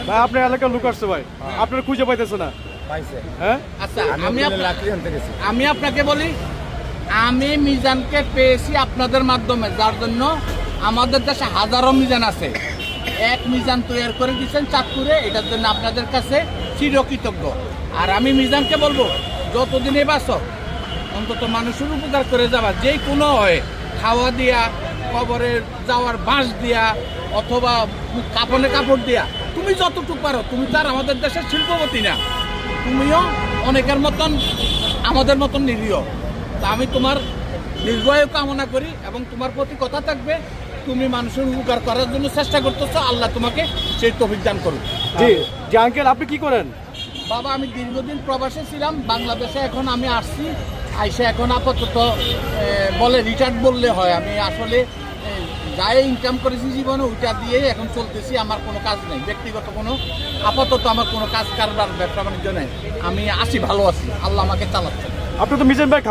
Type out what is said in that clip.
ভাই আপনার এলাকার লোক আসছে ভাই, আপনার খুঁজে পাইতেছে না। হ্যাঁ আচ্ছা আমি আপনাকে বলি, আমি মিজানকে পেয়েছি আপনাদের মাধ্যমে, যার জন্য আমাদের দেশে হাজারো মিজান আছে। এক মিজান তৈরি করে দিচ্ছেন চাঁদপুরে, এটার জন্য আপনাদের কাছে চিরকৃতজ্ঞ। আর আমি মিজানকে বলবো, যতদিনে বাঁচো অন্তত মানুষের উপকার করে যাবা, যে কোনো হয়, খাওয়া দিয়া, কবরে যাওয়ার বাঁশ দিয়া, অথবা কাপড়ে কাপড় দিয়া, তুমি যতটুকু পারো। তুমি তো আর আমাদের দেশের শিল্পপতি না, তুমিও অনেকের মতন আমাদের মতন নিরীহ। তা আমি তোমার দীর্ঘায়ু কামনা করি এবং তোমার প্রতি কথা থাকবে, তুমি মানুষের উপকার করার জন্য চেষ্টা করতেছো, আল্লাহ তোমাকে সেই তৌফিক দান করুন। জি জি আঙ্কেল, আপনি কি করেন? বাবা আমি দীর্ঘদিন প্রবাসে ছিলাম, বাংলাদেশে এখন আমি আসছি, আইসা এখন আপাতত বলে রিটায়ার্ড বললে হয়। আমি আসলে যাই ইনকাম করেছি জীবনে ওইটা দিয়েই এখন চলতেছি, আমার কোনো কাজ নেই, ব্যক্তিগত কোনো আপাতত আমার কোনো কাজ কারবার ব্যবসা বাণিজ্য নেই। আমি আছি, ভালো আছি, আল্লাহ আমাকে চালাচ্ছে। আপনি তো মিজান ভাই খাবার